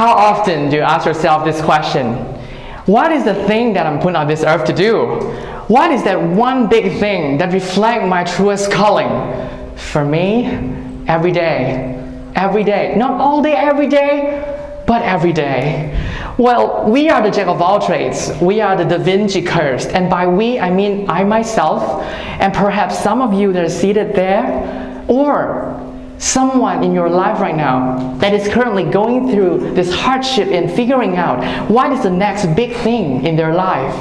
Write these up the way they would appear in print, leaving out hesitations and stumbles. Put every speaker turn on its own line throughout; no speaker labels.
How often do you ask yourself this question? What is the thing that I'm put on this earth to do? What is that one big thing that reflects my truest calling? For me, every day. Every day. Not all day, every day, but every day. Well, we are the jack of all trades. We are the Da Vinci cursed. And by we, I mean I myself, and perhaps some of you that are seated there, or someone in your life right now that is currently going through this hardship in figuring out what is the next big thing in their life.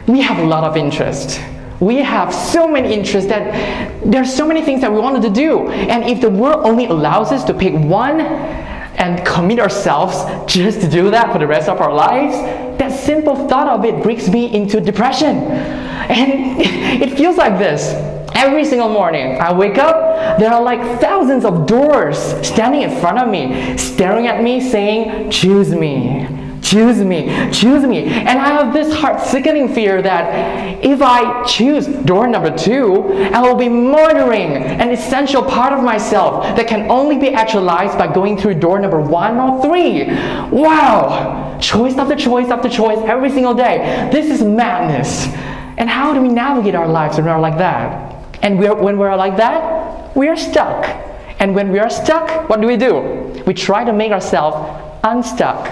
We have a lot of interest. We have so many interests that there's so many things that we wanted to do. And if the world only allows us to pick one and commit ourselves just to do that for the rest of our lives, that simple thought of it brings me into depression. And it feels like this. Every single morning, I wake up, there are like thousands of doors standing in front of me, staring at me, saying, choose me, choose me, choose me. And I have this heart-sickening fear that if I choose door number 2, I will be murdering an essential part of myself that can only be actualized by going through door number 1 or 3. Wow! Choice after choice after choice every single day. This is madness. And how do we navigate our lives when we're like that? And when we're like that, we are stuck. And when we are stuck, what do? We try to make ourselves unstuck.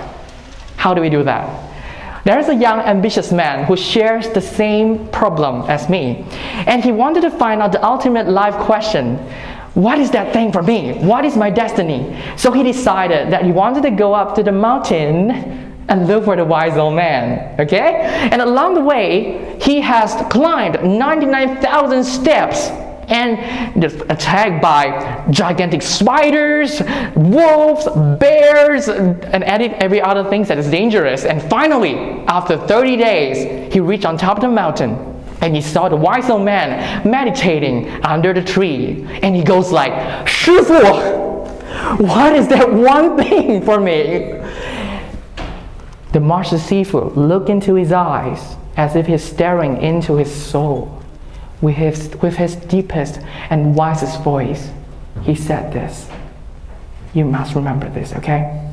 How do we do that? There's a young, ambitious man who shares the same problem as me. And he wanted to find out the ultimate life question. What is that thing for me? What is my destiny? So he decided that he wanted to go up to the mountain and look for the wise old man, okay? And along the way, he has climbed 99,000 steps and just attacked by gigantic spiders, wolves, bears, and every other thing that is dangerous. And finally, after 30 days, he reached on top of the mountain and he saw the wise old man meditating under the tree. And he goes like, 师父, what is that one thing for me? The master Sifu looked into his eyes as if he's staring into his soul. With his deepest and wisest voice, he said this. You must remember this, okay?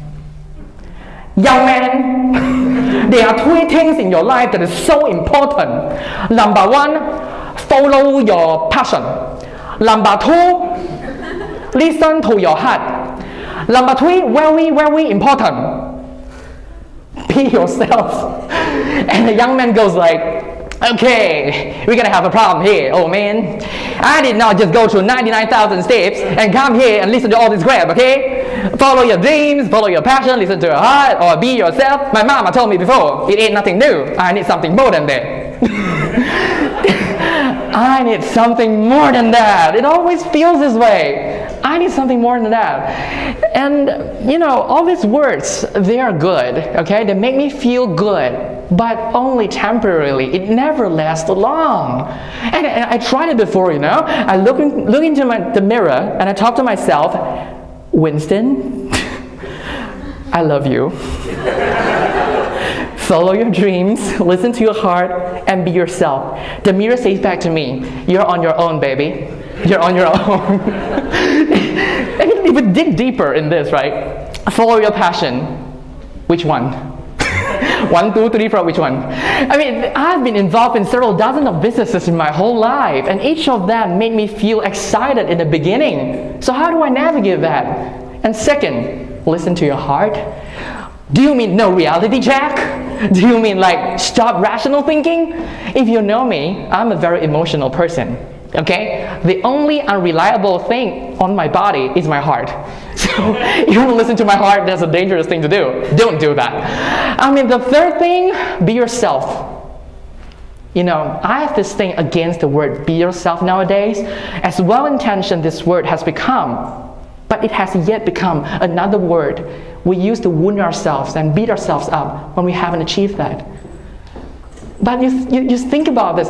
Young man, there are 3 things in your life that is so important. Number 1, follow your passion. Number 2, listen to your heart. Number 3, very, very important. Be yourself. And the young man goes like, okay, we're gonna have a problem here, old man. I did not just go through 99,000 steps and come here and listen to all this crap, okay? Follow your dreams, follow your passion, listen to your heart, or be yourself. My mama told me before, it ain't nothing new. I need something more than that. I need something more than that. It always feels this way. I need something more than that. And you know, all these words, they are good, okay? They make me feel good, but only temporarily. It never lasts long. And I tried it before, you know? I look into the mirror and I talk to myself, Winston, I love you. Follow your dreams, listen to your heart, and be yourself. The mirror says back to me, you're on your own, baby. You're on your own. And if we dig deeper in this, right? Follow your passion. Which one? 1, 2, 3, 4, which one? I mean, I've been involved in several dozen of businesses in my whole life, and each of them made me feel excited in the beginning. So how do I navigate that? And second, listen to your heart. Do you mean no reality check? Do you mean like stop rational thinking? If you know me, I'm a very emotional person. Okay? The only unreliable thing on my body is my heart. So you want to listen to my heart, that's a dangerous thing to do. Don't do that. I mean, the third thing, be yourself. You know, I have this thing against the word be yourself nowadays. As well-intentioned this word has become, but it has yet become another word we use to wound ourselves and beat ourselves up when we haven't achieved that. But you just think about this.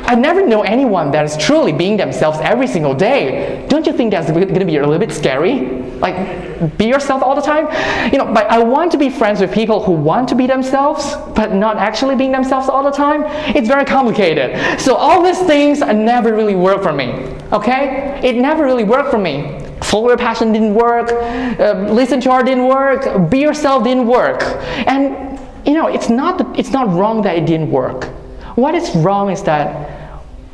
I never know anyone that is truly being themselves every single day. Don't you think that's going to be a little bit scary? Like, be yourself all the time? You know, but I want to be friends with people who want to be themselves, but not actually being themselves all the time. It's very complicated. So all these things never really work for me. Okay? It never really worked for me. follow your passion didn't work, listen to art didn't work, be yourself didn't work. And you know, it's not wrong that it didn't work. What is wrong is that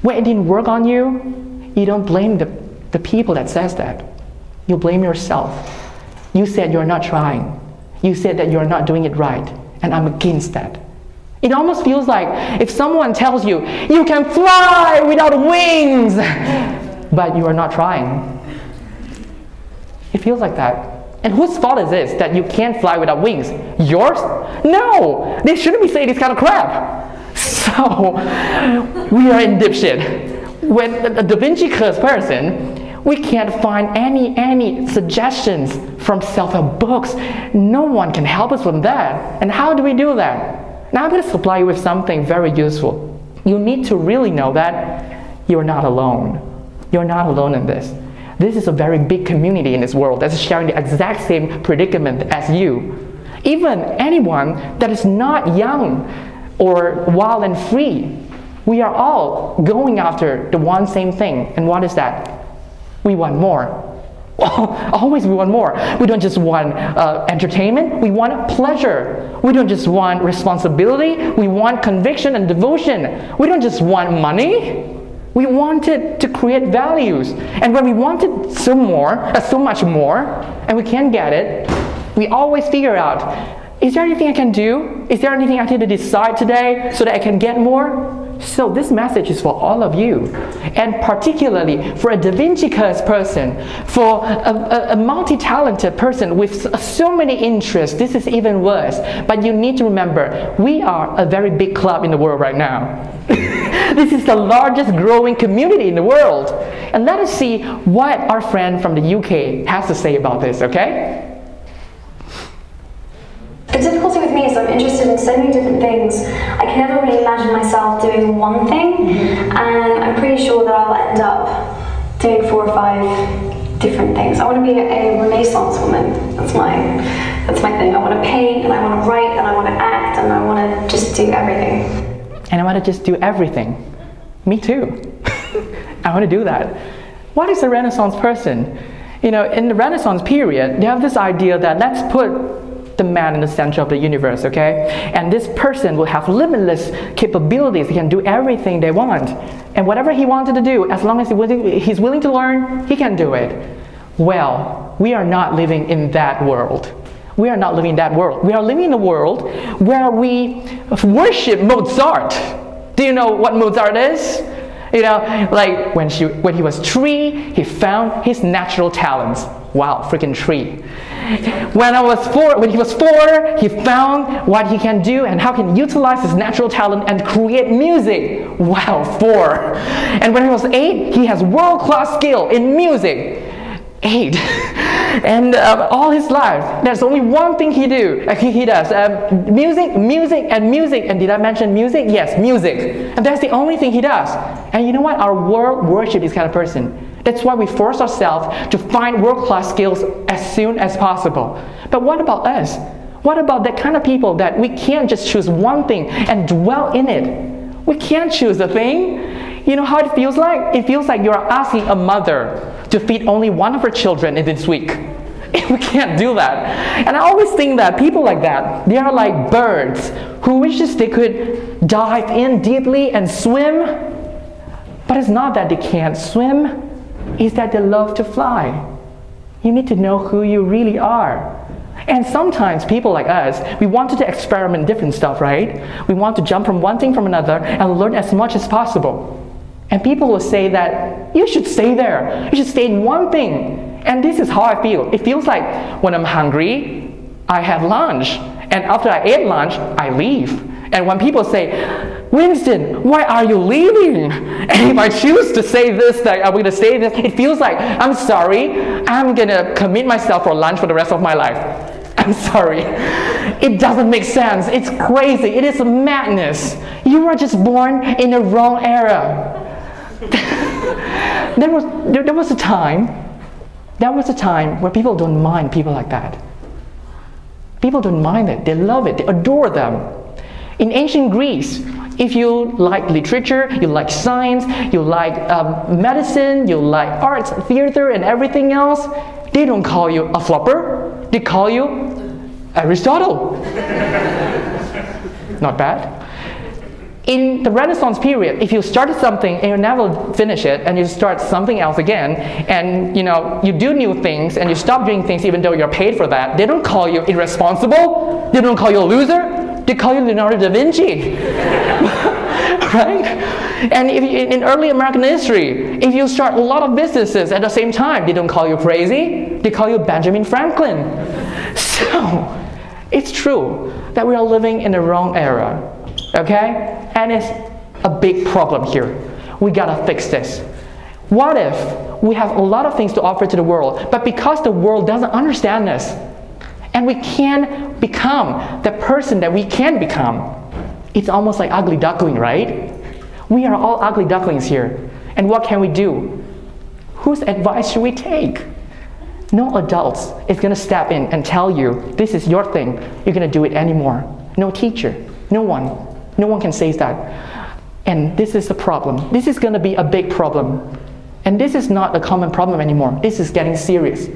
when it didn't work on you, you don't blame the people that says that. You blame yourself. You said you're not trying. You said that you're not doing it right, and I'm against that. It almost feels like if someone tells you, you can fly without wings, but you are not trying. It feels like that. And whose fault is this, that you can't fly without wings? Yours? No! They shouldn't be saying this kind of crap. So, we are in dipshit. When a Da Vinci Curse person, we can't find any suggestions from self-help books. No one can help us with that. And how do we do that? Now I'm going to supply you with something very useful. You need to really know that you're not alone. You're not alone in this. This is a very big community in this world that's sharing the exact same predicament as you. Even anyone that is not young or wild and free, we are all going after the one same thing. And what is that? We want more. Always we want more. We don't just want entertainment, we want pleasure. We don't just want responsibility, we want conviction and devotion. We don't just want money. We wanted to create values. And when we wanted so much more, and we can't get it, we always figure out, is there anything I can do? Is there anything I need to decide today so that I can get more? So this message is for all of you, and particularly for a Da Vinci Curse person, for a multi-talented person with so many interests. This is even worse. But you need to remember, we are a very big club in the world right now. This is the largest growing community in the world. And let us see what our friend from the UK has to say about this, okay?
The difficulty with me is I'm interested in so many different things. I can never really imagine myself doing one thing, and I'm pretty sure that I'll end up doing 4 or 5 different things. I want to be a Renaissance woman. That's my thing. I want to paint, and I want to write, and I want to act, and I want to just do everything.
And I want to just do everything. Me too. I want to do that. What is a Renaissance person? You know, in the Renaissance period, they have this idea that let's put the man in the center of the universe, okay? And this person will have limitless capabilities. He can do everything they want. And whatever he wanted to do, as long as he's willing to learn, he can do it. Well, we are not living in that world. We are not living in that world. We are living in a world where we worship Mozart. Do you know what Mozart is? You know, like when he was 3, he found his natural talents. Wow, freaking 3. When he was 4, he found what he can do and how he can utilize his natural talent and create music. Wow, 4. And when he was 8, he has world-class skill in music. 8. And all his life, there's only one thing he does. Music. And did I mention music? Yes, music. And that's the only thing he does. And you know what? Our world worships this kind of person. That's why we force ourselves to find world-class skills as soon as possible. But what about us? What about that kind of people that we can't just choose one thing and dwell in it? We can't choose a thing. You know how it feels like? It feels like you're asking a mother to feed only one of her children in this week. We can't do that. And I always think that people like that, they are like birds who wishes they could dive in deeply and swim. But it's not that they can't swim. It's that they love to fly. You need to know who you really are. And sometimes people like us, we wanted to experiment different stuff, right? We want to jump from one thing from another and learn as much as possible. And people will say that you should stay there. You should stay in one thing. And this is how I feel. It feels like when I'm hungry, I have lunch. And after I ate lunch, I leave. And when people say, Winston, why are you leaving? And if I choose to say this, that I'm going to say this, it feels like, I'm sorry, I'm going to commit myself for lunch for the rest of my life. I'm sorry. It doesn't make sense. It's crazy. It is madness. You were just born in the wrong era. There was a time where people don't mind people like that. People don't mind it. They love it. They adore them. In ancient Greece, If you like literature, you like science, you like medicine, you like arts, theater, and everything else, they don't call you a flopper. They call you Aristotle. Not bad. In the Renaissance period, if you started something and you never finish it, and you start something else again, and you do new things and you stop doing things even though you're paid for that, they don't call you irresponsible. They don't call you a loser. They call you Leonardo da Vinci. Right? And in early American history, if you start a lot of businesses at the same time, they don't call you crazy. They call you Benjamin Franklin. So it's true that we are living in the wrong era. Okay? And it's a big problem here. We gotta fix this. What if we have a lot of things to offer to the world, but because the world doesn't understand us, and we can't become the person that we can become, it's almost like ugly duckling, right? We are all ugly ducklings here. And what can we do? Whose advice should we take? No adults is gonna step in and tell you, this is your thing, you're gonna do it anymore. No teacher, no one. No one can say that. And this is the problem. This is going to be a big problem. And this is not a common problem anymore. This is getting serious.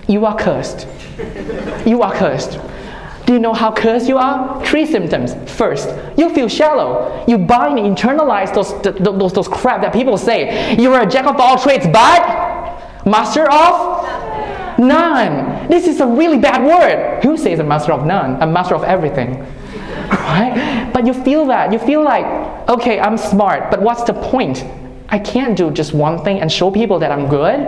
You are cursed. You are cursed. Do you know how cursed you are? 3 symptoms. First, you feel shallow. You bind and internalize those crap that people say. You are a jack of all trades, but master of none. This is a really bad word. Who says a master of none? A master of everything. Right? But you feel that. You feel like, okay, I'm smart, but what's the point? I can't do just one thing and show people that I'm good.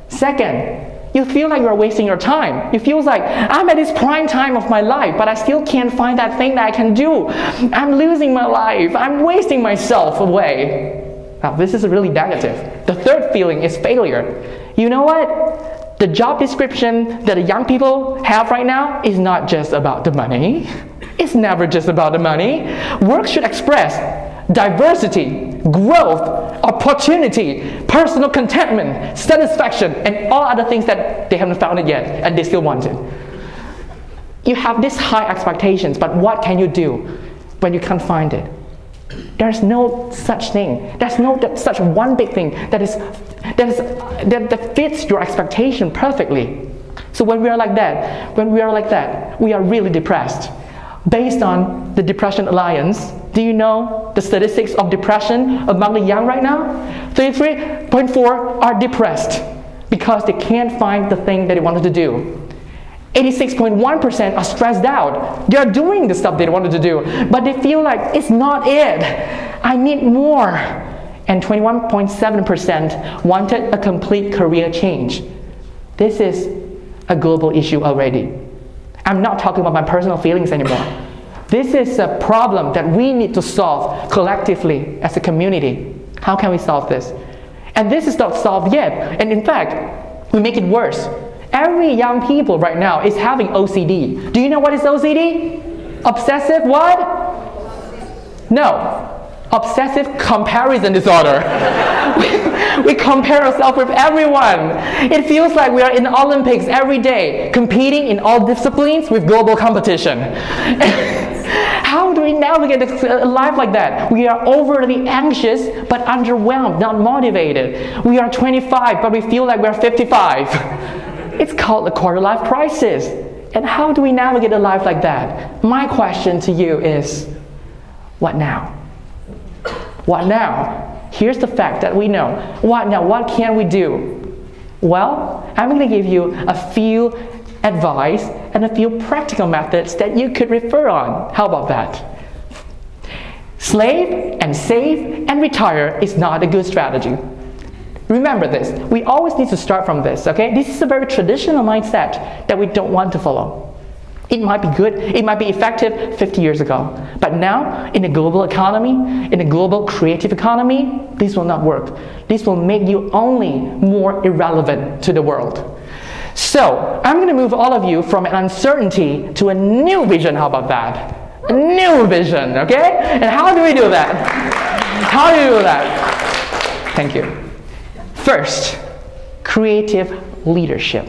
Second, you feel like you're wasting your time. You feel like, I'm at this prime time of my life, but I still can't find that thing that I can do. I'm losing my life. I'm wasting myself away. Now, this is really negative. The third feeling is failure. You know what? The job description that the young people have right now is not just about the money. It's never just about the money. Work should express diversity, growth, opportunity, personal contentment, satisfaction, and all other things that they haven't found it yet and they still want it. You have these high expectations, but what can you do when you can't find it? There's no such thing. There's no such one big thing that fits your expectation perfectly. So when we are like that, we are really depressed. Based on the Depression Alliance, do you know the statistics of depression among the young right now? 33.4% are depressed because they can't find the thing that they wanted to do. 86.1% are stressed out. They are doing the stuff they wanted to do, but they feel like it's not it. I need more. And 21.7% wanted a complete career change. This is a global issue already. I'm not talking about my personal feelings anymore. This is a problem that we need to solve collectively as a community. How can we solve this? And this is not solved yet. And in fact, we make it worse. Every young people right now is having OCD. Do you know what is OCD? Obsessive what? No. Obsessive comparison disorder. We compare ourselves with everyone. It feels like we are in the Olympics every day, competing in all disciplines with global competition. How do we navigate a life like that? We are overly anxious but underwhelmed, not motivated. We are 25 but we feel like we're 55. It's called the quarter-life crisis. And how do we navigate a life like that? My question to you is, what now? What now? Here's the fact that we know. What now? What can we do? Well, I'm going to give you a few advice and a few practical methods that you could refer on. How about that? Slave and save and retire is not a good strategy. Remember this. We always need to start from this, okay? This is a very traditional mindset that we don't want to follow. It might be good, it might be effective 50 years ago. But now, in the global economy, in the global creative economy, this will not work. This will make you only more irrelevant to the world. So, I'm going to move all of you from an uncertainty to a new vision. How about that? A new vision, okay? And how do we do that? How do we do that? Thank you. First, creative leadership.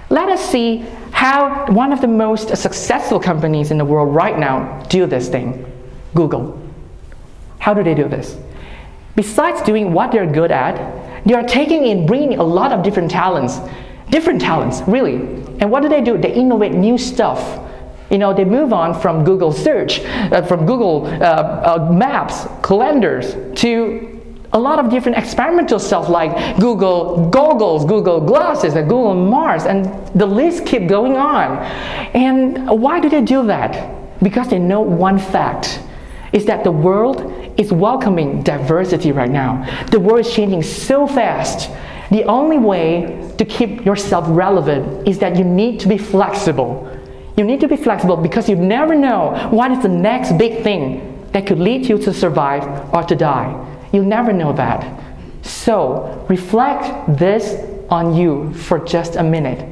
Let us see how one of the most successful companies in the world right now do this thing. Google. How do they do this? Besides doing what they're good at, they are bringing a lot of different talents, really. And what do? They innovate new stuff. You know, they move on from Google search, from Google Maps, calendars, to a lot of different experimental stuff like Google goggles, Google glasses, and Google Mars, and the list keeps going on. And why do they do that? Because they know one fact, is that the world is welcoming diversity right now. The world is changing so fast. The only way to keep yourself relevant is that you need to be flexible. You need to be flexible because you never know what is the next big thing that could lead you to survive or to die. You'll never know that. So reflect this on you for just a minute.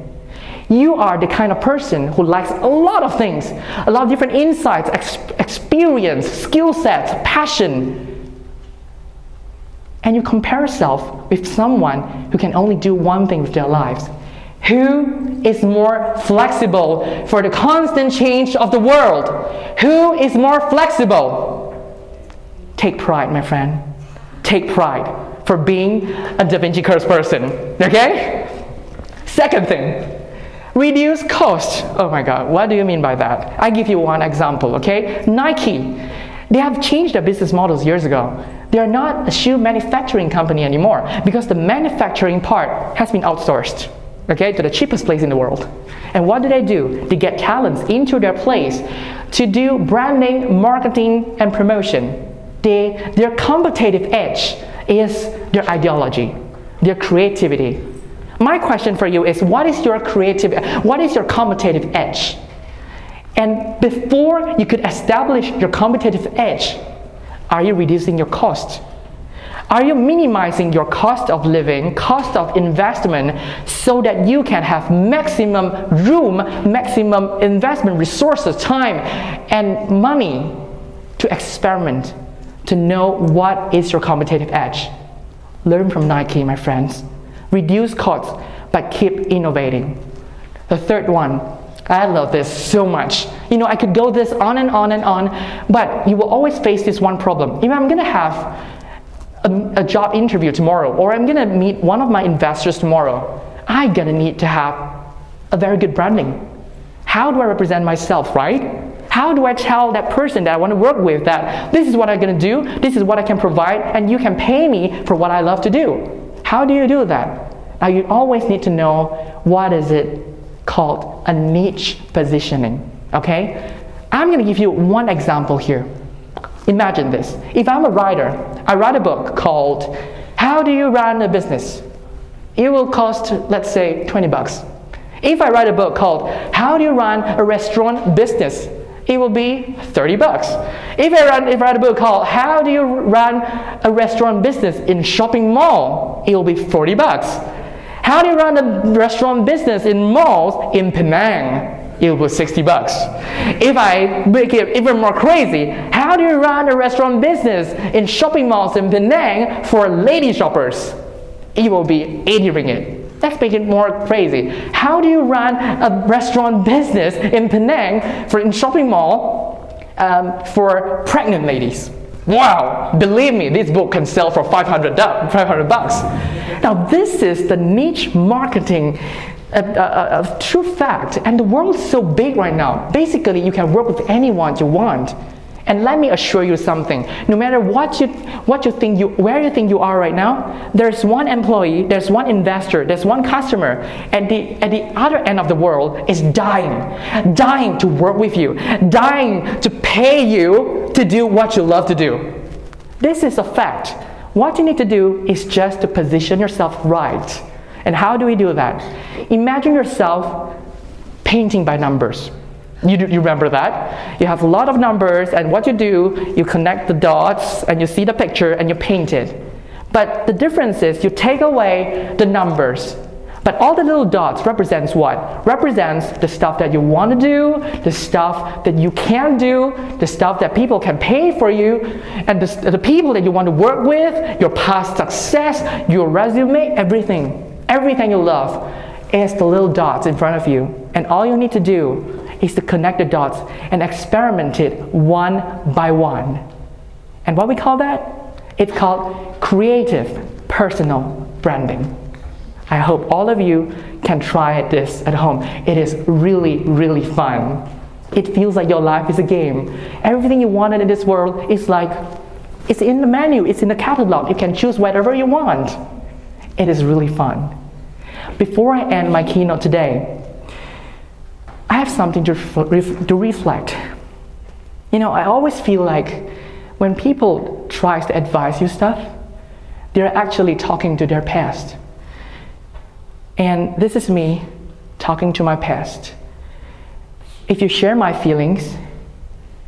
You are the kind of person who likes a lot of things, a lot of different insights, experience, skill sets, passion. And you compare yourself with someone who can only do one thing with their lives. Who is more flexible for the constant change of the world? Who is more flexible? Take pride, my friend. Take pride for being a Da Vinci Curse person, okay? Second thing, reduce cost. Oh my God, what do you mean by that? I give you one example, okay? Nike, they have changed their business models years ago. They are not a shoe manufacturing company anymore because the manufacturing part has been outsourced, okay, to the cheapest place in the world. And what do? They get talents into their place to do branding, marketing, and promotion. Their competitive edge is their ideology, their creativity. My question for you is, what is your competitive edge? And before you could establish your competitive edge, are you reducing your cost? Are you minimizing your cost of living, cost of investment, so that you can have maximum room, maximum investment resources, time, and money to experiment, to know what is your competitive edge? Learn from Nike, my friends. Reduce costs, but keep innovating. The third one, I love this so much. You know, I could go this on and on and on, but you will always face this one problem. If I'm gonna have a job interview tomorrow, or I'm gonna meet one of my investors tomorrow, I'm gonna need to have a very good branding. How do I represent myself, right? How do I tell that person that I want to work with that this is what I'm going to do, this is what I can provide, and you can pay me for what I love to do? How do you do that? Now you always need to know what is it called a niche positioning, okay? I'm going to give you one example here. Imagine this. If I'm a writer, I write a book called How Do You Run a Business? It will cost, let's say, 20 bucks. If I write a book called How Do You Run a Restaurant Business? It will be 30 bucks. If I write a book called How Do You Run a Restaurant Business in Shopping Mall? It will be 40 bucks. How do you run a restaurant business in malls in Penang? It will be 60 bucks. If I make it even more crazy, how do you run a restaurant business in shopping malls in Penang for lady shoppers? It will be 80 ringgit. Let's make it more crazy. How do you run a restaurant business in Penang in shopping mall for pregnant ladies? Wow, believe me, this book can sell for 500 bucks. Now this is the niche marketing true fact, and the world's so big right now. Basically, you can work with anyone you want. And let me assure you something, no matter where you think you are right now, there's one employee, there's one investor, there's one customer at the other end of the world is dying to work with you, dying to pay you to do what you love to do. This is a fact. What you need to do is just to position yourself right. And how do we do that? Imagine yourself painting by numbers. You remember that? You have a lot of numbers, and what you do, you connect the dots, and you see the picture, and you paint it. But the difference is you take away the numbers. But all the little dots represents what? Represents the stuff that you want to do, the stuff that you can do, the stuff that people can pay for you, and the people that you want to work with, your past success, your resume, everything. Everything you love is the little dots in front of you. And all you need to do is to connect the dots and experiment it one by one. And what we call that? It's called creative personal branding. I hope all of you can try this at home. It is really, really fun. It feels like your life is a game. Everything you wanted in this world is like, it's in the menu, it's in the catalog. You can choose whatever you want. It is really fun. Before I end my keynote today, I have something to reflect. You know, I always feel like when people try to advise you stuff, they're actually talking to their past. And this is me talking to my past. If you share my feelings,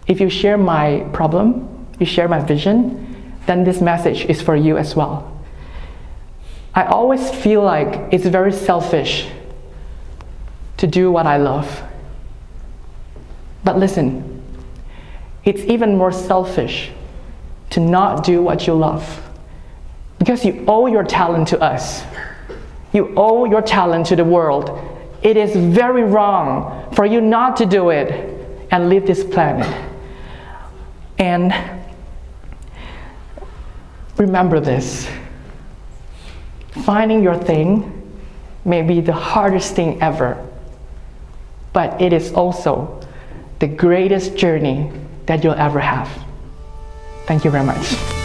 if you share my problem, you share my vision, then this message is for you as well. I always feel like it's very selfish to do what I love. But listen, it's even more selfish to not do what you love. Because you owe your talent to us. You owe your talent to the world. It is very wrong for you not to do it and leave this planet. And remember this. Finding your thing may be the hardest thing ever, but it is also the greatest journey that you'll ever have. Thank you very much.